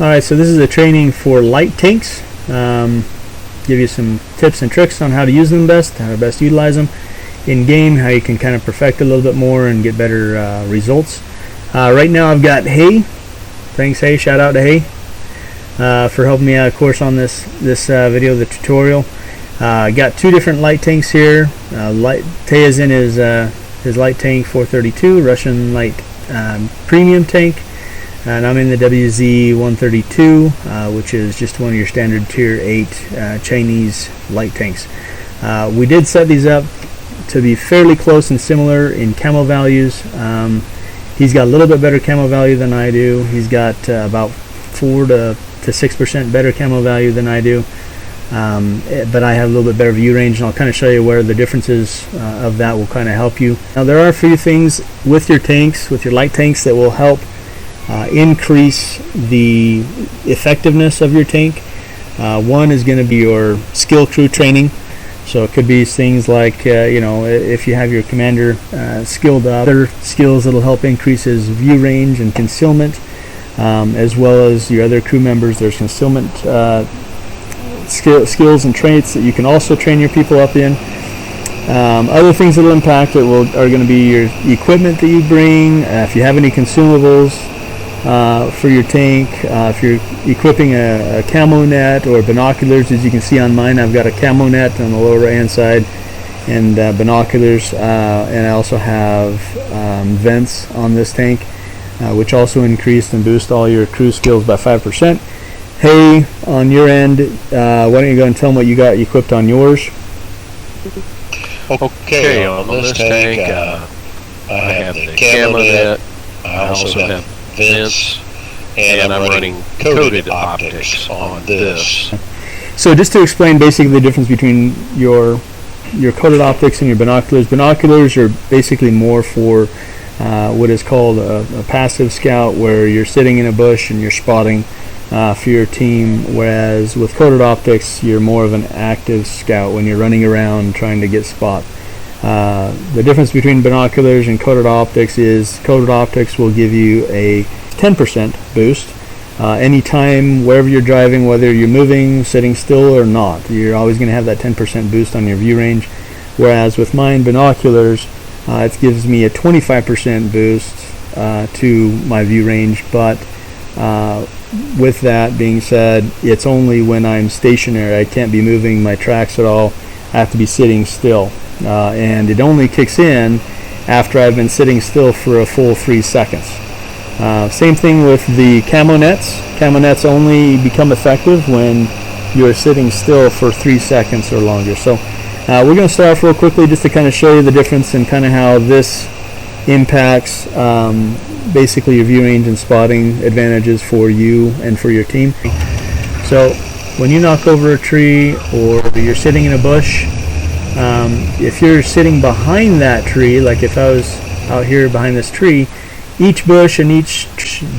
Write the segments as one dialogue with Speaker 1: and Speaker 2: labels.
Speaker 1: Alright, so this is a training for light tanks. Give you some tips and tricks on how to use them best, how to best utilize them in game, how you can kind of perfect a little bit more and get better results. Right now I've got Hay. Thanks Hay, shout out to Hay for helping me out, of course, on this video, the tutorial. Got two different light tanks here. Tay is in his light tank 432, Russian light premium tank. And I'm in the WZ-132, which is just one of your standard tier 8 Chinese light tanks. We did set these up to be fairly close and similar in camo values. He's got a little bit better camo value than I do. He's got about 4 to 6% better camo value than I do. But I have a little bit better view range, and I'll kind of show you where the differences of that will kind of help you. Now there are a few things with your tanks, with your light tanks, that will help increase the effectiveness of your tank. One is going to be your skill crew training. So it could be things like if you have your commander skilled up, other skills that'll help increase his view range and concealment, as well as your other crew members. There's concealment skills and traits that you can also train your people up in. Other things that will impact it are going to be your equipment that you bring, if you have any consumables for your tank, if you're equipping a camo net or binoculars. As you can see on mine, I've got a camo net on the lower right hand side and binoculars, and I also have vents on this tank, which also increase and boost all your crew skills by 5%. Hey, on your end, why don't you go and tell them what you got equipped on yours?
Speaker 2: Okay, on this tank, I have the camo net, I also have vents, and I'm running coated optics on this.
Speaker 1: So just to explain basically the difference between your coated optics and your binoculars. Binoculars are basically more for what is called a passive scout, where you're sitting in a bush and you're spotting for your team, whereas with coated optics you're more of an active scout when you're running around trying to get spot. The difference between binoculars and coated optics is coated optics will give you a 10% boost anytime, wherever you're driving, whether you're moving, sitting still or not. You're always going to have that 10% boost on your view range, whereas with mine binoculars it gives me a 25% boost to my view range. But with that being said, it's only when I'm stationary. I can't be moving my tracks at all. I have to be sitting still. And it only kicks in after I've been sitting still for a full 3 seconds. Same thing with the camo nets. Camo nets only become effective when you're sitting still for 3 seconds or longer. So we're going to start off real quickly just to kind of show you the difference and kind of how this impacts basically your view range and spotting advantages for you and for your team. So when you knock over a tree or you're sitting in a bush, if you're sitting behind that tree, like if I was out here behind this tree, each bush and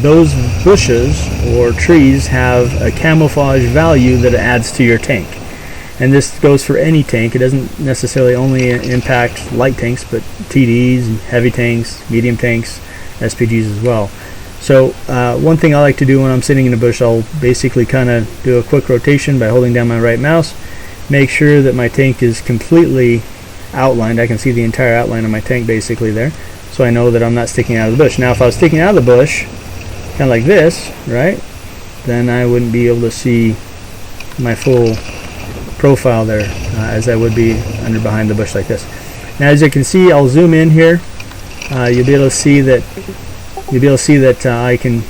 Speaker 1: those bushes or trees have a camouflage value that adds to your tank. And this goes for any tank. It doesn't necessarily only impact light tanks, but TDs, heavy tanks, medium tanks, SPGs as well. So one thing I like to do when I'm sitting in a bush, I'll basically kind of do a quick rotation by holding down my right mouse. Make sure that my tank is completely outlined. I can see the entire outline of my tank basically there, so I know that I'm not sticking out of the bush. Now if I was sticking out of the bush, kind of like this, right, then I wouldn't be able to see my full profile there as I would be under behind the bush like this. Now as you can see, I'll zoom in here. You'll be able to see that I can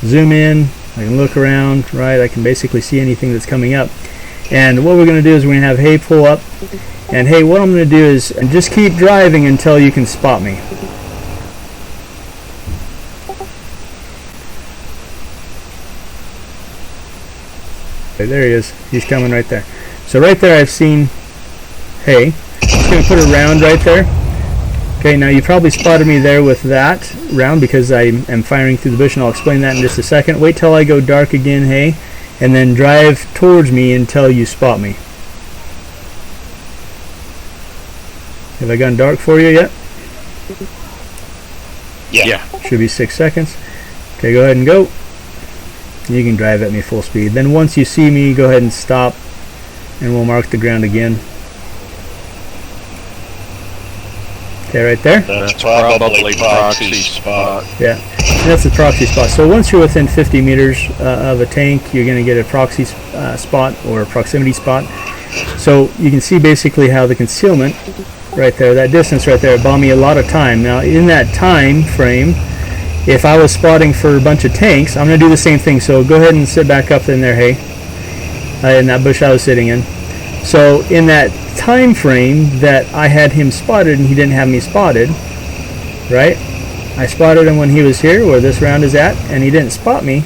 Speaker 1: zoom in, I can look around, right, I can basically see anything that's coming up. And what we're going to do is we're going to have Hay pull up, and Hay, what I'm going to do is just keep driving until you can spot me. Okay, there he is. He's coming right there. So right there I've seen Hay. I'm just going to put a round right there. Okay, now you probably spotted me there with that round because I am firing through the bush, and I'll explain that in just a second. Wait till I go dark again, Hay, and then drive towards me until you spot me. Have I gone dark for you yet?
Speaker 2: Yeah.
Speaker 1: Should be 6 seconds. Okay, go ahead and go. You can drive at me full speed. Then once you see me, go ahead and stop, and we'll mark the ground again. Okay, right there.
Speaker 2: That's probably proxy spot.
Speaker 1: Yeah, that's the proxy spot. So once you're within 50 meters of a tank, you're going to get a proxy spot or a proximity spot. So you can see basically how the concealment right there, that distance right there, bought me a lot of time. Now in that time frame, if I was spotting for a bunch of tanks, I'm going to do the same thing. So go ahead and sit back up in there, hey, in that bush I was sitting in. So in that time frame that I had him spotted and he didn't have me spotted, right? I spotted him when he was here where this round is at, and he didn't spot me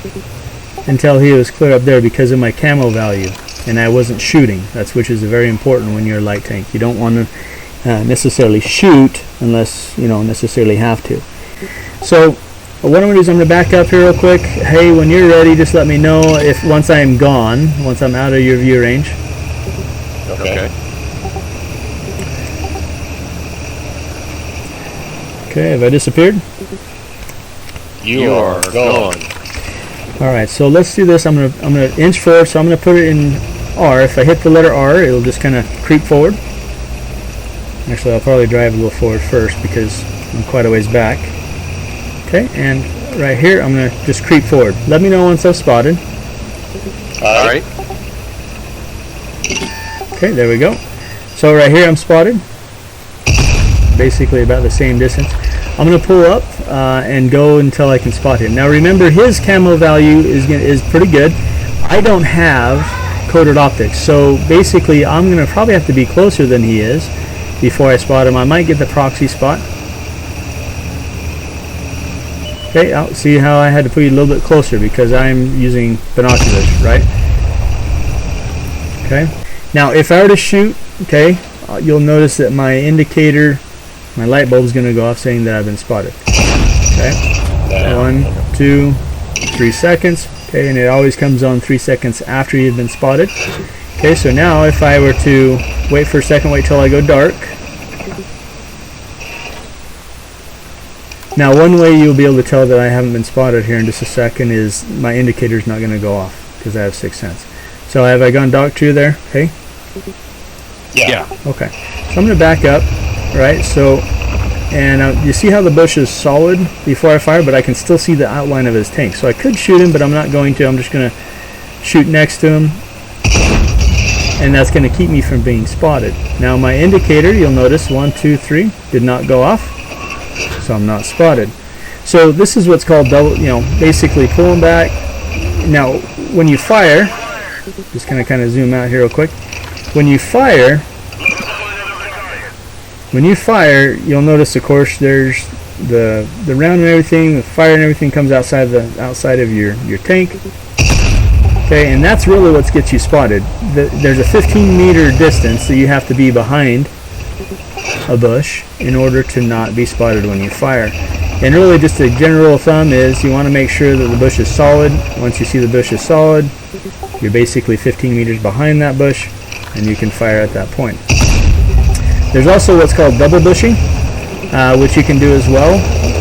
Speaker 1: until he was clear up there because of my camo value, and I wasn't shooting. That's which is very important when you're a light tank. You don't want to necessarily shoot unless you don't necessarily have to. So what I'm going to do is I'm going to back up here real quick. Hey, when you're ready, just let me know if once I'm gone, once I'm out of your view range.
Speaker 2: Okay.
Speaker 1: Okay, have I disappeared?
Speaker 2: You are gone.
Speaker 1: All right, so let's do this. I'm gonna inch forward, so I'm gonna put it in R. If I hit the letter R, it'll just kind of creep forward. Actually, I'll probably drive a little forward first because I'm quite a ways back. Okay, and right here, I'm gonna just creep forward. Let me know once I've spotted.
Speaker 2: All right.
Speaker 1: Okay, there we go. So right here I'm spotted, basically about the same distance. I'm going to pull up and go until I can spot him. Now remember, his camo value is pretty good. I don't have coated optics, so basically I'm going to probably have to be closer than he is before I spot him. I might get the proxy spot. Okay, I'll see how I had to put you a little bit closer because I'm using binoculars, right? Okay. Now, if I were to shoot, okay, you'll notice that my indicator, my light bulb is going to go off saying that I've been spotted. Okay, 1, 2, 3 seconds. Okay, and it always comes on 3 seconds after you've been spotted. Okay, so now if I were to wait for a second, wait till I go dark. Now, one way you'll be able to tell that I haven't been spotted here in just a second is my indicator is not going to go off because I have 6th sense. So have I gone dark to you there? Okay.
Speaker 2: Yeah.
Speaker 1: Okay. So I'm going to back up, right? So, and you see how the bush is solid before I fire, but I can still see the outline of his tank. So I could shoot him, but I'm not going to. I'm just going to shoot next to him, and that's going to keep me from being spotted. Now my indicator, you'll notice 1, 2, 3 did not go off, so I'm not spotted. So this is what's called double, basically pulling back. Now when you fire, just kind of zoom out here real quick. When you fire, you'll notice, of course, there's the round and everything, the fire and everything comes outside of your tank. Okay, and that's really what gets you spotted. There's a 15-meter distance that you have to be behind a bush in order to not be spotted when you fire. And really, just a general rule of thumb is you want to make sure that the bush is solid. Once you see the bush is solid, you're basically 15 meters behind that bush, and you can fire at that point. There's also what's called double bushing, which you can do as well,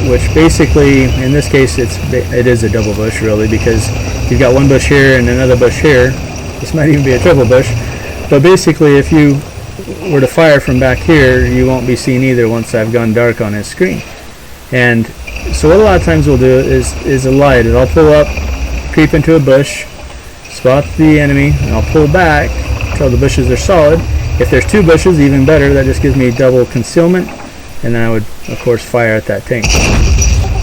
Speaker 1: which basically, in this case, it is a double bush really, because you've got one bush here and another bush here. This might even be a triple bush, but basically if you were to fire from back here, you won't be seen either once I've gone dark on his screen. And so what a lot of times we'll do is a light. I'll pull up, creep into a bush, spot the enemy, and I'll pull back until the bushes are solid. If there's two bushes, even better. That just gives me double concealment, and then I would, of course, fire at that tank,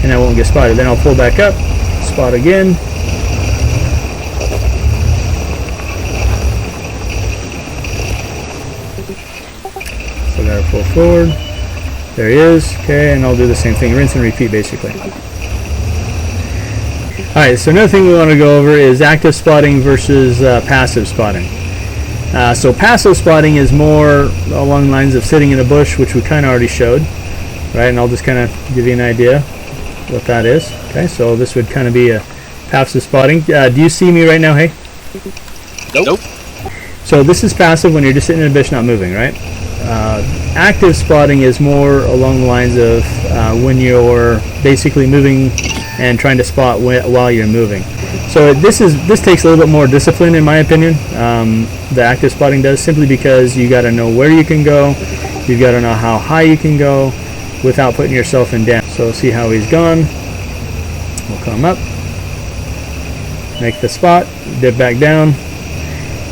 Speaker 1: and I won't get spotted. Then I'll pull back up, spot again. So I gotta pull forward. There he is. Okay, and I'll do the same thing, rinse and repeat, basically. Alright, so another thing we want to go over is active spotting versus passive spotting. So passive spotting is more along the lines of sitting in a bush, which we kind of already showed, right? And I'll just kind of give you an idea what that is. Okay, so this would kind of be a passive spotting. Do you see me right now, hey?
Speaker 2: Nope.
Speaker 1: So this is passive when you're just sitting in a bush not moving, right? Active spotting is more along the lines of when you're basically moving and trying to spot while you're moving. So this takes a little bit more discipline, in my opinion. The active spotting does, simply because you got to know where you can go, you've got to know how high you can go without putting yourself in danger. So see how he's gone. We'll come up, make the spot, dip back down.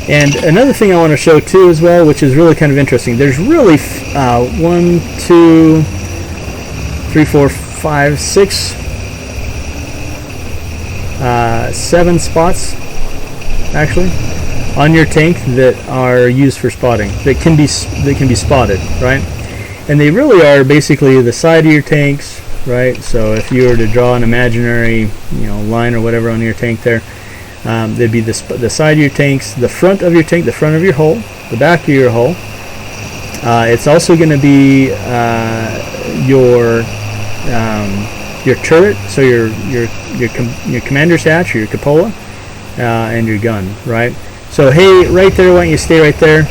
Speaker 1: And another thing I want to show too as well, which is really kind of interesting, there's really 1, 2, 3, 4, 5, 6, 7 spots actually on your tank that are used for spotting, that can be spotted, right? And they really are basically the side of your tanks, right? So if you were to draw an imaginary, line or whatever on your tank there, they'd be the side of your tanks, the front of your tank, the front of your hull, the back of your hull. It's also going to be your turret, so your commander's hatch or your cupola, and your gun, right? So hay right there, why don't you stay right there?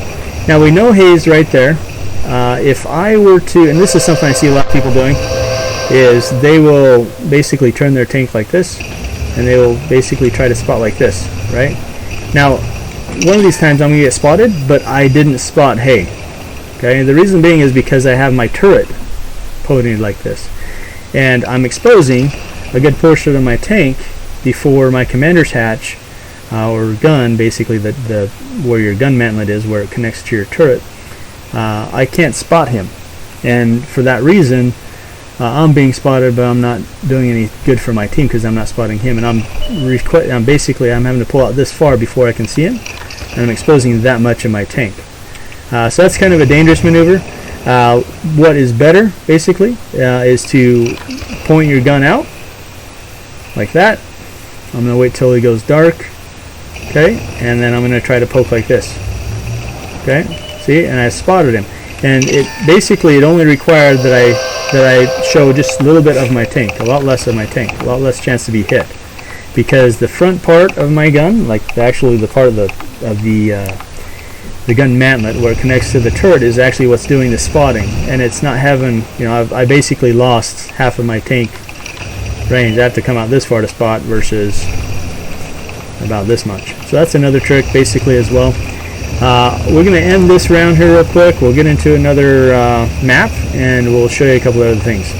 Speaker 1: Now we know hay's right there. If I were to, and this is something I see a lot of people doing, is they will basically turn their tank like this, and they will basically try to spot like this, right? Now, one of these times I'm going to get spotted, but I didn't spot hay. Okay, the reason being is because I have my turret podiumed like this, and I'm exposing a good portion of my tank before my commander's hatch or gun, basically where your gun mantlet is, where it connects to your turret. I can't spot him, and for that reason I'm being spotted, but I'm not doing any good for my team because I'm not spotting him, and I'm having to pull out this far before I can see him, and I'm exposing that much of my tank. So that's kind of a dangerous maneuver. What is better basically is to point your gun out like that. I'm going to wait till he goes dark, okay, and then I'm going to try to poke like this, okay, see, and I spotted him. And it only required that I show just a little bit of my tank, a lot less of my tank, a lot less chance to be hit, because the front part of my gun, like actually the part of the gun mantlet where it connects to the turret, is actually what's doing the spotting, and it's not having, I basically lost half of my tank range. I have to come out this far to spot versus about this much. So that's another trick basically as well. We're going to end this round here real quick. We'll get into another map, and we'll show you a couple of other things.